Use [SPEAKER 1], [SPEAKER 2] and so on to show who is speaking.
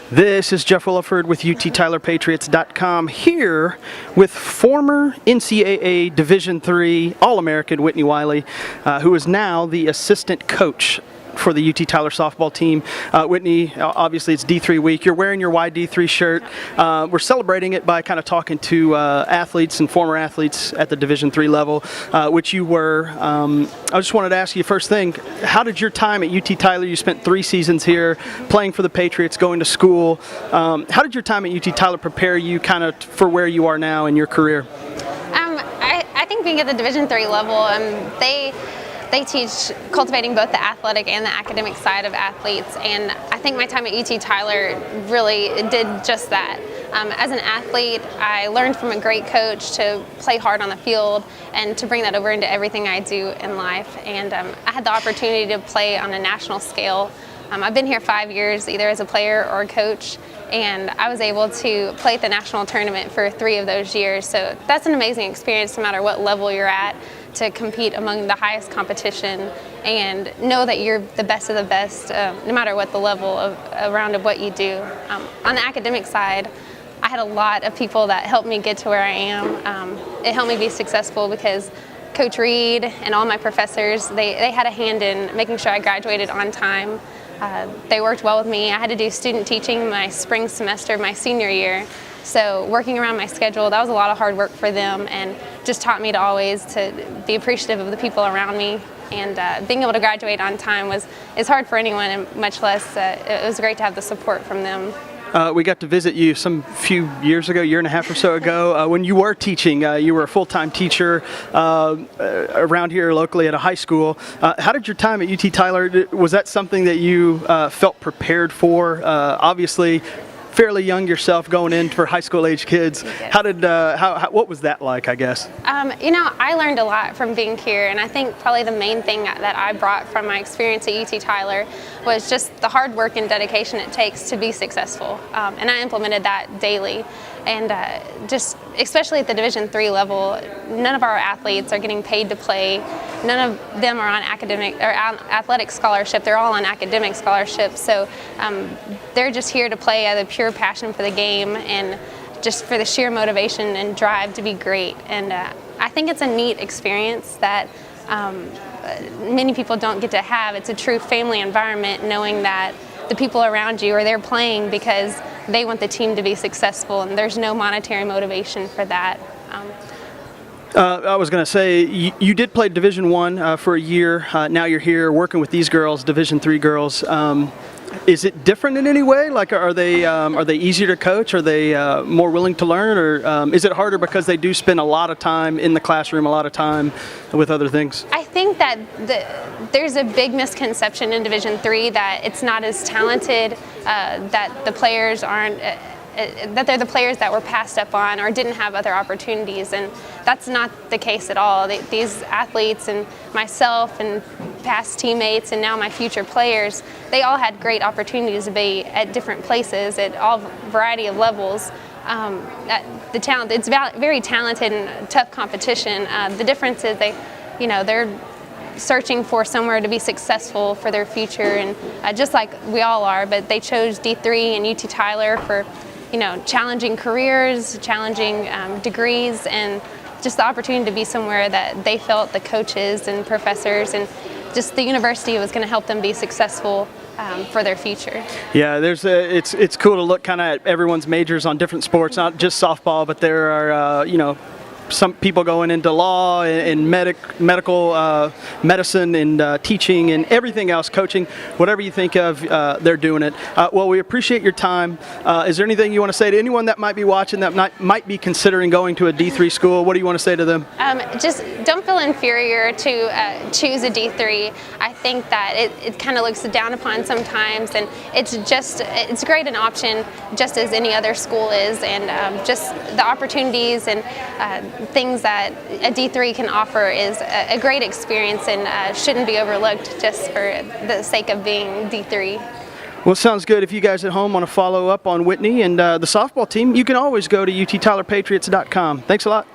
[SPEAKER 1] This is Jeff Williford with UTTylerPatriots.com here with former NCAA Division III All-American Whitney Wyly, who is now the assistant coach for the UT Tyler softball team. Whitney, obviously it's D3 week. You're wearing your YD3 shirt. We're celebrating it by kind of talking to athletes and former athletes at the Division III level, which you were. I just wanted to ask you first thing, how did your time at UT Tyler, you spent 3 seasons here playing for the Patriots, going to school. How did your time at UT Tyler prepare you kind of for where you are now in your career?
[SPEAKER 2] I think being at the Division III level, they teach cultivating both the athletic and the academic side of athletes, and I think my time at UT Tyler really did just that. As an athlete, I learned from a great coach to play hard on the field and to bring that over into everything I do in life, and I had the opportunity to play on a national scale. I've been here 5 years, either as a player or a coach, and I was able to play at the national tournament for 3 of those years, so that's an amazing experience no matter what level you're at, to compete among the highest competition and know that you're the best of the best, no matter what the level of what you do. On the academic side, I had a lot of people that helped me get to where I am. It helped me be successful because Coach Reed and all my professors, they had a hand in making sure I graduated on time. They worked well with me. I had to do student teaching my spring semester, my senior year. So working around my schedule, that was a lot of hard work for them, and just taught me to always to be appreciative of the people around me. And being able to graduate on time is hard for anyone, and much less it was great to have the support from them.
[SPEAKER 1] We got to visit you some few years ago, year and a half or so ago, when you were teaching. You were a full-time teacher around here locally at a high school. How did your time at UT Tyler, was that something that you felt prepared for? Obviously, fairly young yourself going in for high school age kids. How did what was that like, I guess?
[SPEAKER 2] I learned a lot from being here, and I think probably the main thing that I brought from my experience at UT Tyler was just the hard work and dedication it takes to be successful, and I implemented that daily. And just especially at the Division III level, none of our athletes are getting paid to play. None of them are on academic or athletic scholarship. They're all on academic scholarship. So they're just here to play out of pure passion for the game and just for the sheer motivation and drive to be great. And I think it's a neat experience that many people don't get to have. It's a true family environment, knowing that the people around you are there playing because they want the team to be successful, and there's no monetary motivation for that.
[SPEAKER 1] I was going to say, you did play Division I for a year. Now you're here working with these girls, Division III girls. Is it different in any way? Like, are they easier to coach? Are they more willing to learn, or is it harder because they do spend a lot of time in the classroom, a lot of time with other things?
[SPEAKER 2] I think that there's a big misconception in Division III that it's not as talented, that the players aren't. That they're the players that were passed up on or didn't have other opportunities, and that's not the case at all. These athletes and myself and past teammates and now my future players, they all had great opportunities to be at different places at all variety of levels. The talent, it's very talented and tough competition. The difference is they're searching for somewhere to be successful for their future, and just like we all are, but they chose D3 and UT Tyler for challenging careers, challenging degrees, and just the opportunity to be somewhere that they felt the coaches and professors and just the university was going to help them be successful for their future.
[SPEAKER 1] Yeah, it's cool to look kind of at everyone's majors on different sports, not just softball, but there are some people going into law and medical medicine and teaching and everything else, coaching, whatever you think of, they're doing it. Well, we appreciate your time. Is there anything you want to say to anyone that might be watching that might be considering going to a D3 school? What do you want to say to them?
[SPEAKER 2] Just don't feel inferior to choose a D3. I think that it kind of looks down upon sometimes, and it's great an option just as any other school is, and just the opportunities and things that a D3 can offer is a great experience, and shouldn't be overlooked just for the sake of being D3.
[SPEAKER 1] Well, sounds good. If you guys at home want to follow up on Whitney and the softball team, you can always go to UTTylerPatriots.com. Thanks a lot.